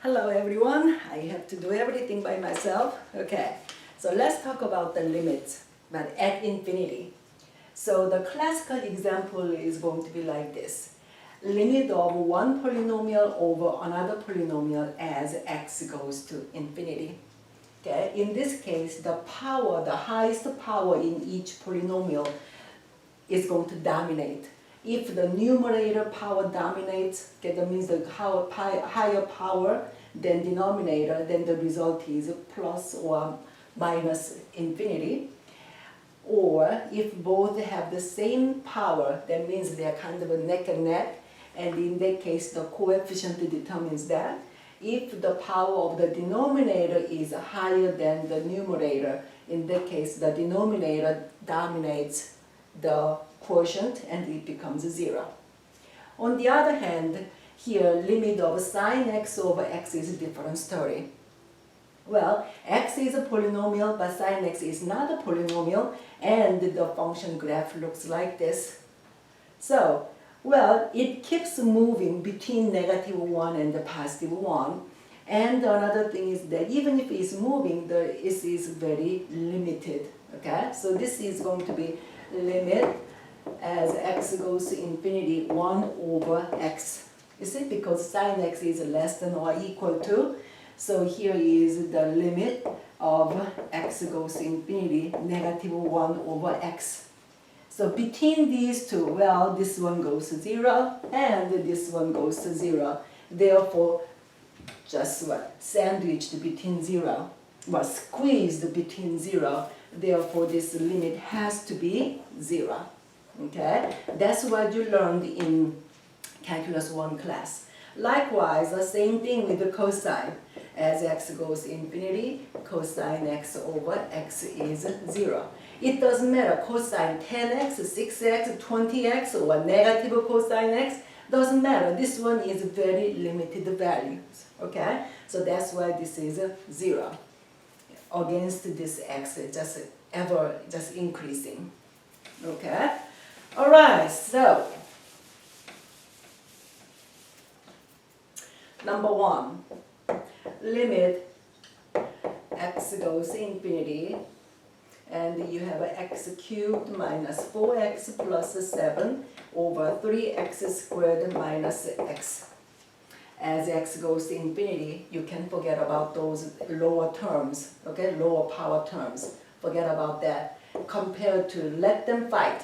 Hello everyone, I have to do everything by myself. Okay, so let's talk about the limits, but at infinity. So the classical example is going to be like this. Limit of one polynomial over another polynomial as x goes to infinity. Okay, in this case, the highest power in each polynomial is going to dominate. If the numerator power dominates, okay, that means the higher power than denominator, then the result is plus or minus infinity. Or if both have the same power, that means they are kind of a neck and neck, and in that case the coefficient determines that. If the power of the denominator is higher than the numerator, in that case the denominator dominates the quotient and it becomes 0. On the other hand, here limit of sine x over x is a different story. Well, x is a polynomial, but sine x is not a polynomial, and the function graph looks like this. So, well, it keeps moving between -1 and the +1. And another thing is that even if it's moving, it is very limited. Okay, so this is going to be limit as x goes to infinity 1 over x. You see, because sine x is less than or equal to, so here is the limit of x goes to infinity, -1 over x. So between these two, well, this one goes to 0 and this one goes to 0. Therefore, just what? Sandwiched between 0, well, squeezed between 0. Therefore, this limit has to be 0. Okay? That's what you learned in Calculus 1 class. Likewise, the same thing with the cosine. As x goes to infinity, cosine x over x is 0. It doesn't matter, cosine 10x, 6x, 20x, or negative cosine x, doesn't matter. This one is very limited values. Okay? So that's why this is 0. Against this x, just increasing. Okay? Alright, so number 1, limit x goes to infinity, and you have x cubed minus 4x plus 7 over 3x squared minus x. As x goes to infinity, you can forget about those lower terms, okay, lower power terms. Forget about that. Compared to let them fight.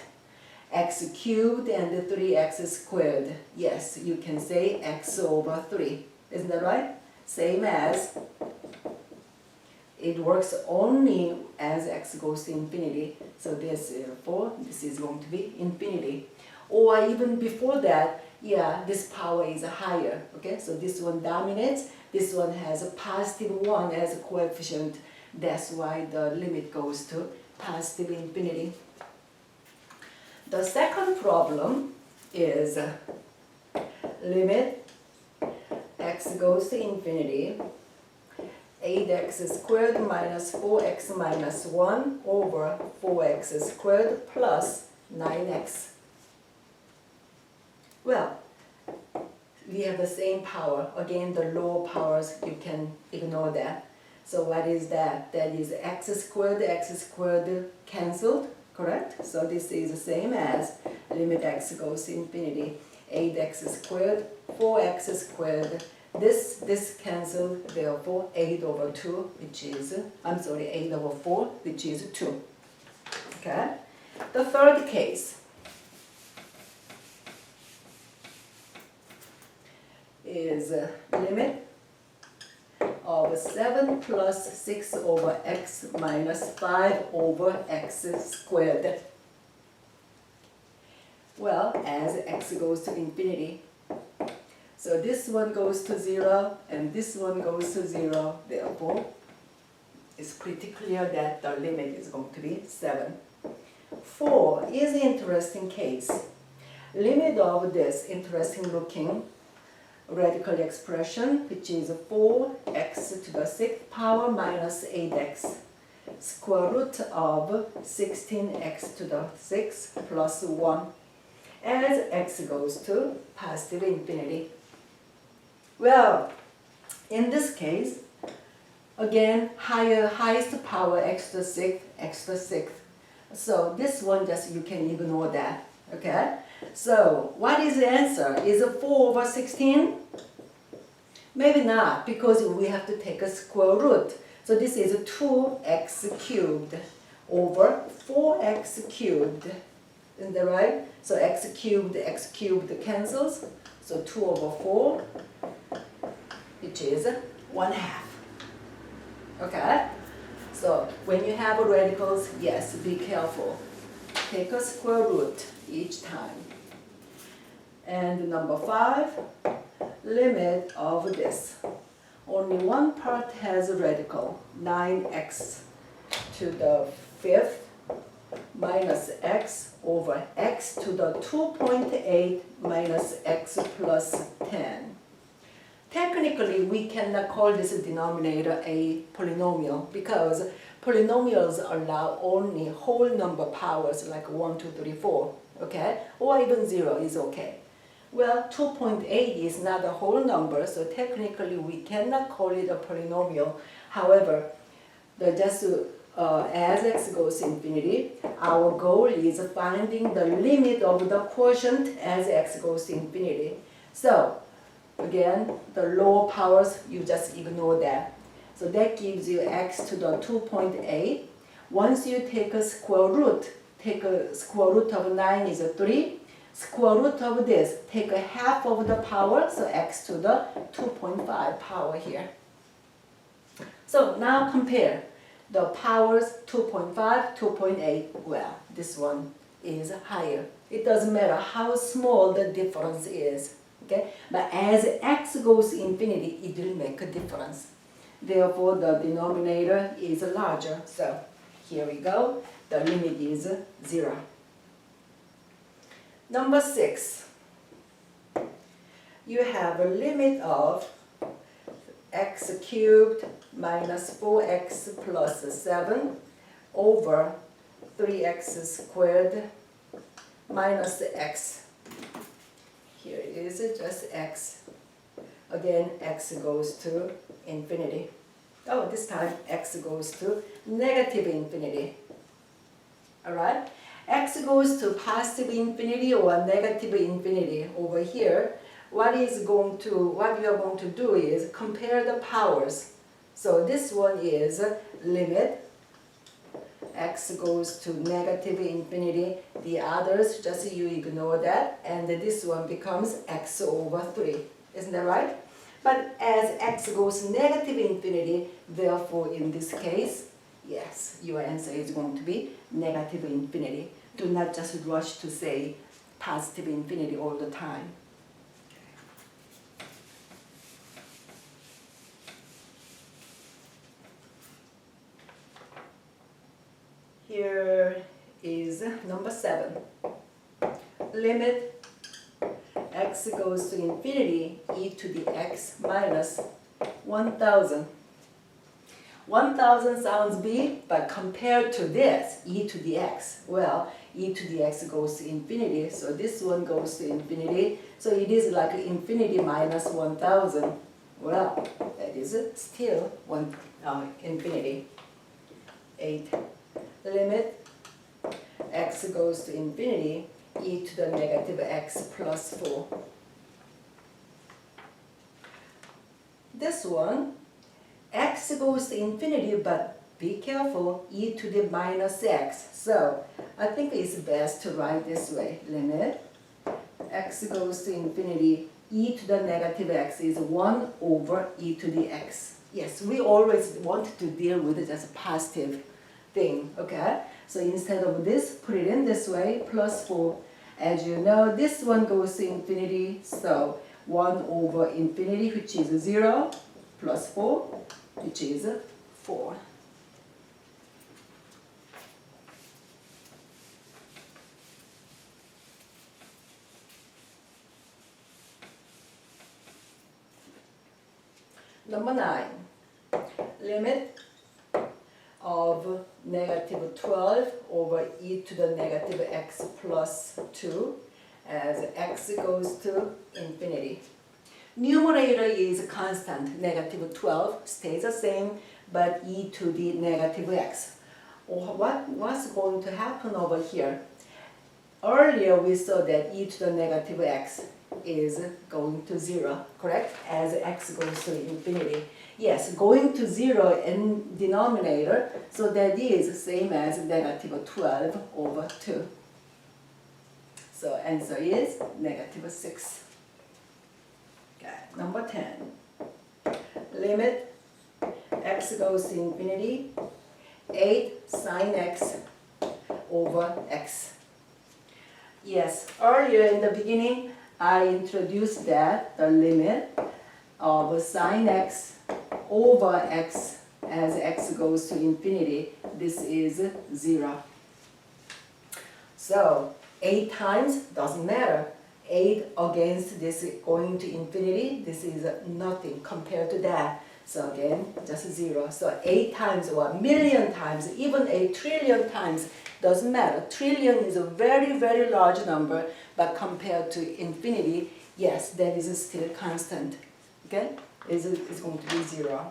X cubed and 3x squared. Yes, you can say x over 3. Isn't that right? Same as, it works only as x goes to infinity. So therefore, this is going to be infinity. Or even before that, yeah, this power is higher. Okay, so this one dominates. This one has a +1 as a coefficient. That's why the limit goes to positive infinity. The second problem is limit x goes to infinity, 8x squared minus 4x minus 1 over 4x squared plus 9x. Well, we have the same power. Again, the lower powers, you can ignore that. So what is that? That is x squared cancelled, correct? So this is the same as limit x goes to infinity, 8x squared, 4x squared. This cancelled, therefore 8 over 2, which is, 8 over 4, which is 2. Okay? The third case is limit of 7 plus 6 over x minus 5 over x squared. Well, as x goes to infinity, so this one goes to 0 and this one goes to 0. Therefore, it's pretty clear that the limit is going to be 7. 4 is an interesting case. Limit of this interesting looking radical expression, which is 4x to the 6th power minus 8x, square root of 16x to the 6th plus 1, as x goes to positive infinity. Well, In this case, again, highest power extra sixth. So this one just you can ignore that, okay? So what is the answer? Is it 4 over 16? Maybe not, because we have to take a square root. So this is 2x cubed over 4x cubed. Isn't that right? So x cubed cancels. So 2 over 4, which is 1/2. Okay? So when you have radicals, yes, be careful. Take a square root each time. And number 5, limit of this. Only one part has a radical, 9x to the 5th minus x over x to the 2.8 minus x plus 10. Technically, we cannot call this denominator a polynomial because polynomials allow only whole number powers like 1, 2, 3, 4, okay? Or even 0 is okay. Well, 2.8 is not a whole number, so technically we cannot call it a polynomial. However, as x goes to infinity, our goal is finding the limit of the quotient as x goes to infinity. So, again, the lower powers, you just ignore that. So that gives you x to the 2.8. Once you take a square root of 9 is 3. Square root of this, take a half of the power, so x to the 2.5 power here. So now compare the powers 2.5, 2.8. Well, this one is higher. It doesn't matter how small the difference is. Okay? But as x goes to infinity, it will make a difference. Therefore, the denominator is larger. So here we go. The limit is 0. Number 6. You have a limit of x cubed minus 4x plus 7 over 3x squared minus x. Here it is, just x. Again, x goes to infinity. Oh, this time x goes to negative infinity. Alright? X goes to positive infinity or negative infinity. Over here, what you are going to do is compare the powers. So this one is limit x goes to negative infinity. The others, just you ignore that, and this one becomes x over 3. Isn't that right? But as x goes to negative infinity, therefore in this case, yes, your answer is going to be negative infinity. Do not just rush to say positive infinity all the time. Here is number 7. Limit x goes to infinity, e to the x minus 1,000. 1,000 sounds big, but compared to this, e to the x, well, e to the x goes to infinity, so this one goes to infinity, so it is like infinity minus 1,000. Well, that is still infinity. 8. Limit x goes to infinity, e to the negative x plus 4. This one, x goes to infinity, but be careful, e to the minus x. So I think it's best to write this way. Limit x goes to infinity, e to the negative x is 1 over e to the x. Yes, we always want to deal with it as a positive thing, okay? So instead of this, put it in this way, plus 4. As you know, this one goes to infinity, so 1 over infinity, which is 0, plus 4, which is 4. Number 9, limit of negative 12 over e to the negative x plus 2 as x goes to infinity. Numerator is constant, negative 12, stays the same, but e to the negative x. What's going to happen over here? Earlier we saw that e to the negative x is going to 0, correct? As x goes to infinity. Yes, going to 0 in denominator, so that is same as negative 12 over 2. So answer is negative 6. Okay, number 10. Limit x goes to infinity, 8 sine x over x. Yes, earlier in the beginning, I introduced that the limit of sine x over x as x goes to infinity, this is 0. So 8 times doesn't matter. 8 against this going to infinity, this is nothing compared to that. So again, just 0. So 8 times or a million times, even a trillion times, doesn't matter. Trillion is a very, very large number, but compared to infinity, yes, that is still constant. Okay? It's going to be 0.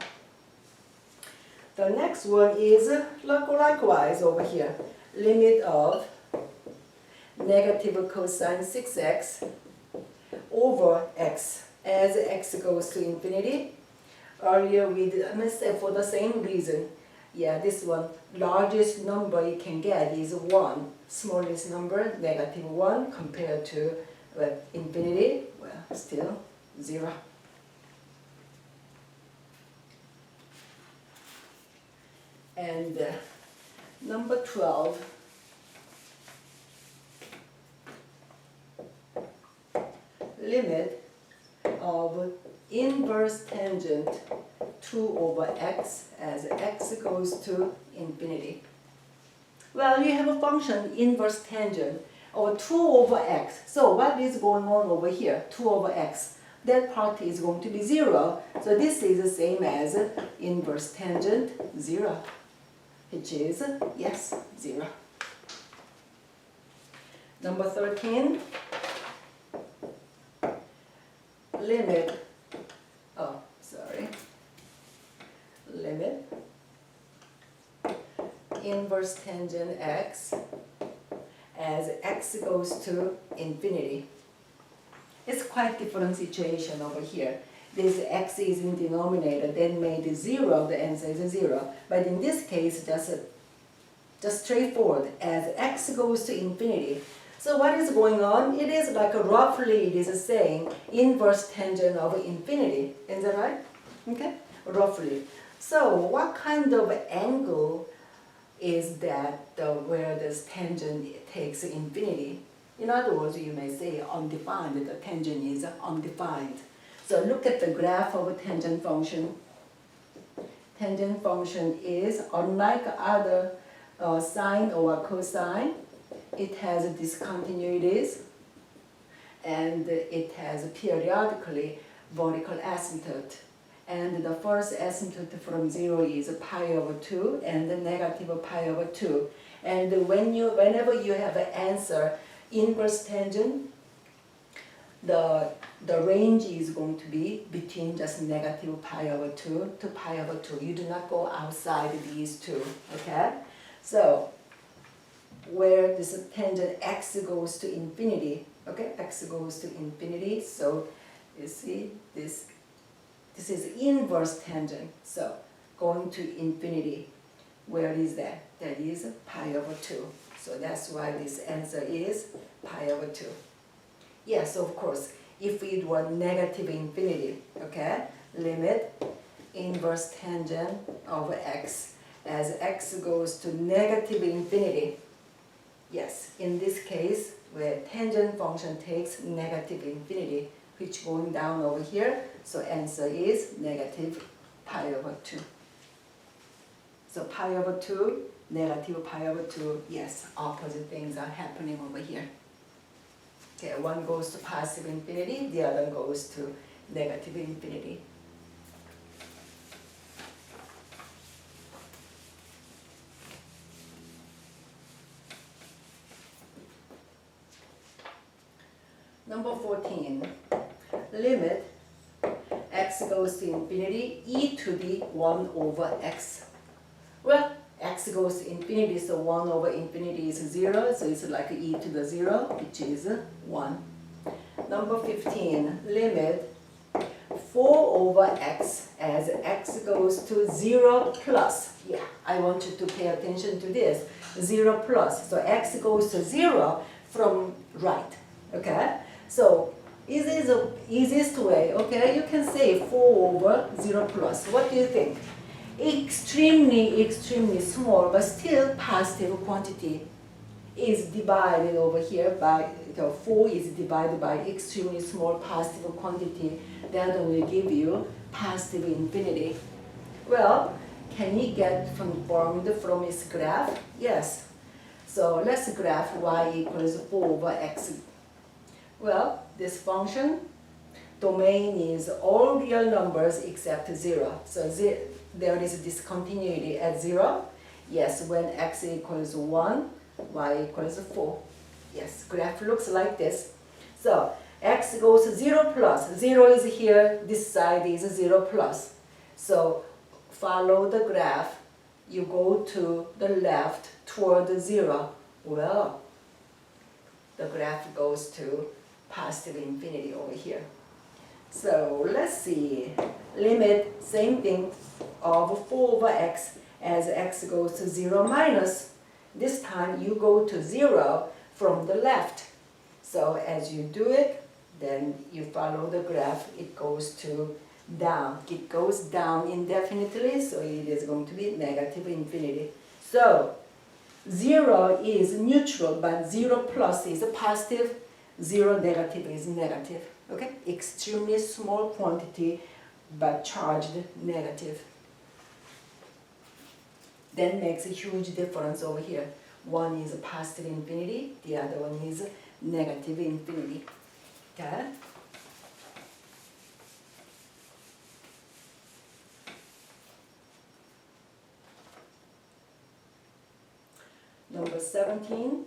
The next one is likewise over here. Limit of negative cosine 6x over x as x goes to infinity. Earlier we did, I'm going to say for the same reason. Yeah, this one, largest number you can get is 1. Smallest number, negative 1, compared to infinity, well, still 0. And number 12. Limit of inverse tangent 2 over x as x goes to infinity. Well, you have a function inverse tangent of 2 over x. So what is going on over here? 2 over x. That part is going to be 0. So this is the same as inverse tangent 0, which is, yes, 0. Number 13. Limit inverse tangent x as x goes to infinity. It's quite different situation over here. This x is in denominator, then made 0, the answer is 0. But in this case, just straightforward, as x goes to infinity. So what is going on? It is like roughly, it is saying inverse tangent of infinity. Is that right? Okay, roughly. So what kind of angle is that where this tangent takes infinity? In other words, you may say undefined. The tangent is undefined. So look at the graph of a tangent function. Tangent function is, unlike other sine or cosine, it has discontinuities, and it has periodically vertical asymptote. And the first asymptote from 0 is pi over 2 and the negative pi over 2. And whenever you have an answer inverse tangent, the range is going to be between just negative pi over 2 to pi over 2. You do not go outside these two, okay? So where this tangent x goes to infinity, okay? X goes to infinity, so you see this is inverse tangent, so going to infinity. Where is that? That is pi over 2. So that's why this answer is pi over 2. Yes, of course, if it were negative infinity, okay, limit inverse tangent of x as x goes to negative infinity. Yes, in this case, where tangent function takes negative infinity, which going down over here, so answer is negative pi over 2. So pi over 2, negative pi over 2, yes, opposite things are happening over here. Okay, one goes to positive infinity, the other goes to negative infinity. Number 14, limit x goes to infinity, e to the 1 over x. Well, x goes to infinity, so 1 over infinity is 0, so it's like e to the 0, which is 1. Number 15, limit 4 over x as x goes to 0 plus. Yeah, I want you to pay attention to this. 0 plus. So x goes to 0 from right. Okay? So this is the easiest way. Okay? You can say 4 over 0 plus. What do you think? Extremely small, but still positive quantity is divided over here by, 4 is divided by extremely small positive quantity. That will give you positive infinity. Well, can it get confirmed from its graph? Yes. So let's graph y equals 4 over x. Well, this function, domain is all real numbers except 0. So there is discontinuity at 0. Yes, when x equals 1, y equals 4. Yes, graph looks like this. So x goes to 0 plus. 0 is here, this side is 0 plus. So follow the graph. You go to the left toward 0. Well, the graph goes to positive infinity over here. So let's see. Limit, same thing, of 4 over x as x goes to 0 minus. This time you go to 0 from the left. So as you do it, then you follow the graph, it goes to down. It goes down indefinitely, so it is going to be negative infinity. So 0 is neutral, but 0 plus is positive, 0 negative is negative. Okay? Extremely small quantity, but charged negative. That makes a huge difference over here. One is positive infinity, the other one is negative infinity. Okay? Number 17.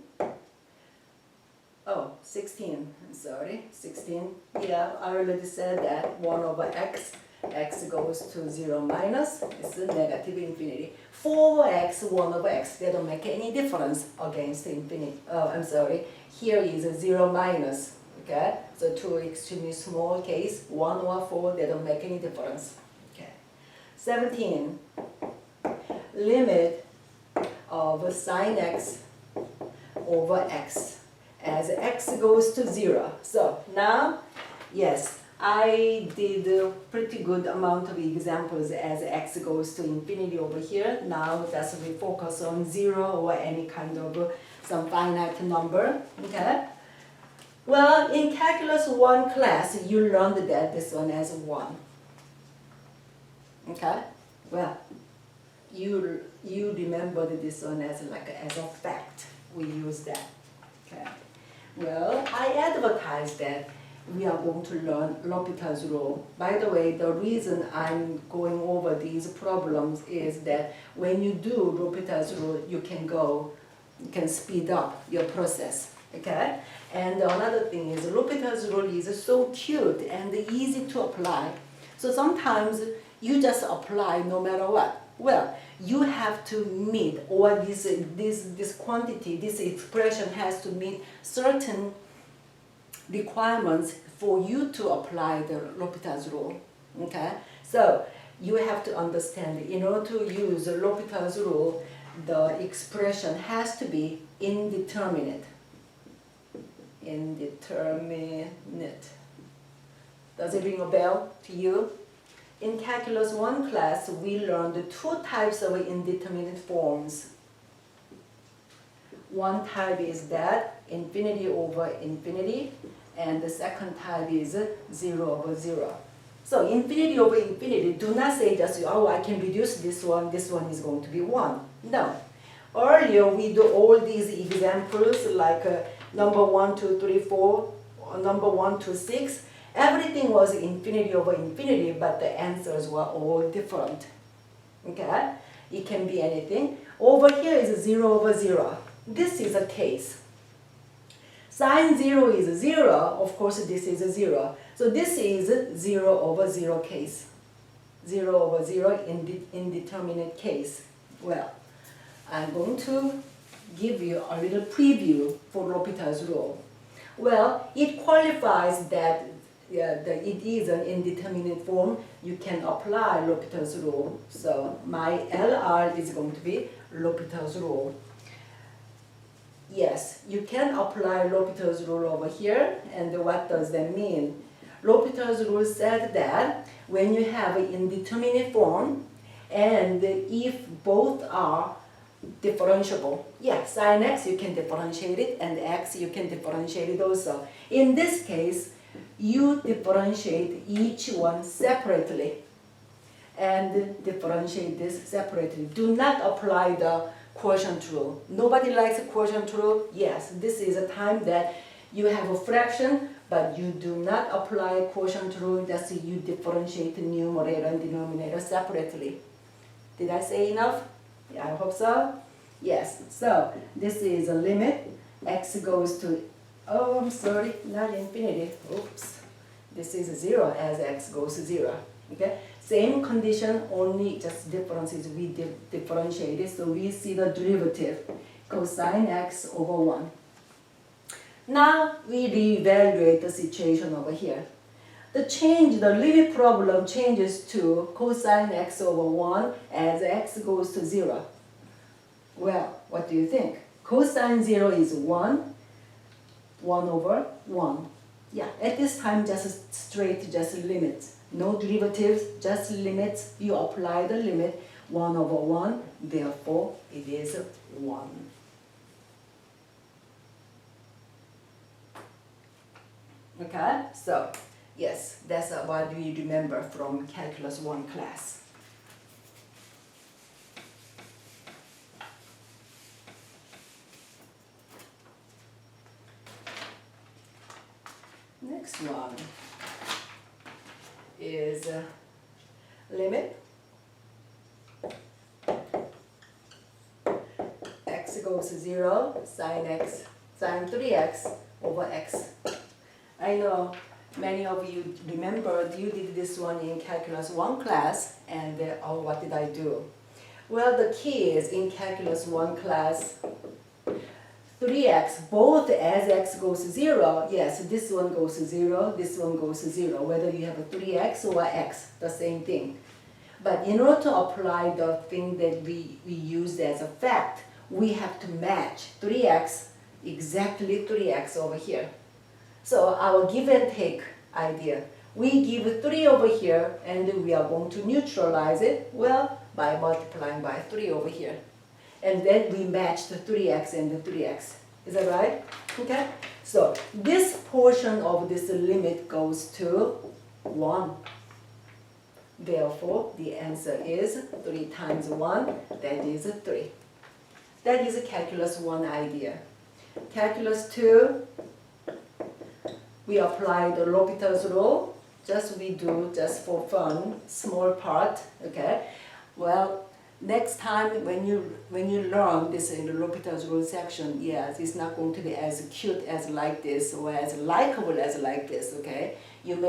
Oh, 16, I'm sorry, 16. Yeah, I already said that 1 over x, x goes to 0 minus, it's a negative infinity. 4 over x, 1 over x, they don't make any difference against infinity. I'm sorry, here is a 0 minus, okay? So two extremely small case, 1 or 4, they don't make any difference. Okay. 17, limit of sine x over x as x goes to 0. So now, yes, I did a pretty good amount of examples as x goes to infinity over here. Now that's we focus on 0 or any kind of some finite number. Okay. Well, in Calculus 1 class, you learned that this one as 1. Okay. Well, you remembered this one as as a fact. We use that. Okay. Well, I advertised that we are going to learn L'Hopital's rule. By the way, the reason I'm going over these problems is that when you do L'Hopital's rule, you can speed up your process. Okay? And another thing is L'Hopital's rule is so cute and easy to apply. So sometimes you just apply no matter what. Well, you have to meet, or this quantity, this expression has to meet certain requirements for you to apply the L'Hopital's rule. Okay? So you have to understand, in order to use L'Hopital's rule, the expression has to be indeterminate. Indeterminate. Does it ring a bell to you? In Calculus 1 class, we learned 2 types of indeterminate forms. One type is that, infinity over infinity, and the second type is 0 over 0. So infinity over infinity, do not say just, oh, I can reduce this one is going to be 1. No. Earlier, we do all these examples like number 1, 2, 3, 4, or number 1 to 6. Everything was infinity over infinity, but the answers were all different. Okay? It can be anything. Over here is 0 over 0. This is a case. Sine 0 is 0, of course this is a 0. So this is 0 over 0 case. 0 over 0 indeterminate case. Well, I'm going to give you a little preview for L'Hopital's rule. Well, it qualifies that it is an indeterminate form. You can apply L'Hopital's rule. So my LR is going to be L'Hopital's rule. Yes, you can apply L'Hopital's rule over here. And what does that mean? L'Hopital's rule said that when you have an indeterminate form, and if both are differentiable, yeah, sine x you can differentiate it, and x you can differentiate it also. In this case, you differentiate each one separately and differentiate this separately. Do not apply the quotient rule. Nobody likes a quotient rule. Yes, this is a time that you have a fraction, but you do not apply quotient rule. That's you differentiate the numerator and denominator separately. Did I say enough? Yeah, I hope so. Yes, so this is a limit. X goes to, oh, I'm sorry, not infinity. Oops. This is 0 as x goes to 0. Okay? Same condition, only just difference is we differentiate it. So we see the derivative, cosine x over 1. Now we reevaluate the situation over here. The limit problem changes to cosine x over 1 as x goes to 0. Well, what do you think? Cosine 0 is 1, 1 over 1. Yeah, at this time just straight, just limits. No derivatives, just limits. You apply the limit, 1 over 1, therefore it is 1. Okay, so yes, that's what we remember from Calculus 1 class. Next one is limit x goes to 0, sine 3x over x. I know many of you remembered you did this one in Calculus 1 class, and oh, what did I do? Well, the key is in Calculus 1 class, 3x, both as x goes to 0, yes, this one goes to 0, this one goes to 0, whether you have a 3x or x, the same thing. But in order to apply the thing that we used as a fact, we have to match 3x, exactly 3x over here. So our give and take idea, we give 3 over here and we are going to neutralize it, well, by multiplying by 3 over here. And then we match the 3x and the 3x. Is that right? Okay? So this portion of this limit goes to 1. Therefore, the answer is 3 times 1, that is 3. That is a Calculus 1 idea. Calculus 2, we apply the L'Hopital's rule. We do just for fun, small part, okay? Well, next time when you learn this in the L'Hopital's rule section, yes, it's not going to be as cute as like this or as likable as like this, okay? You may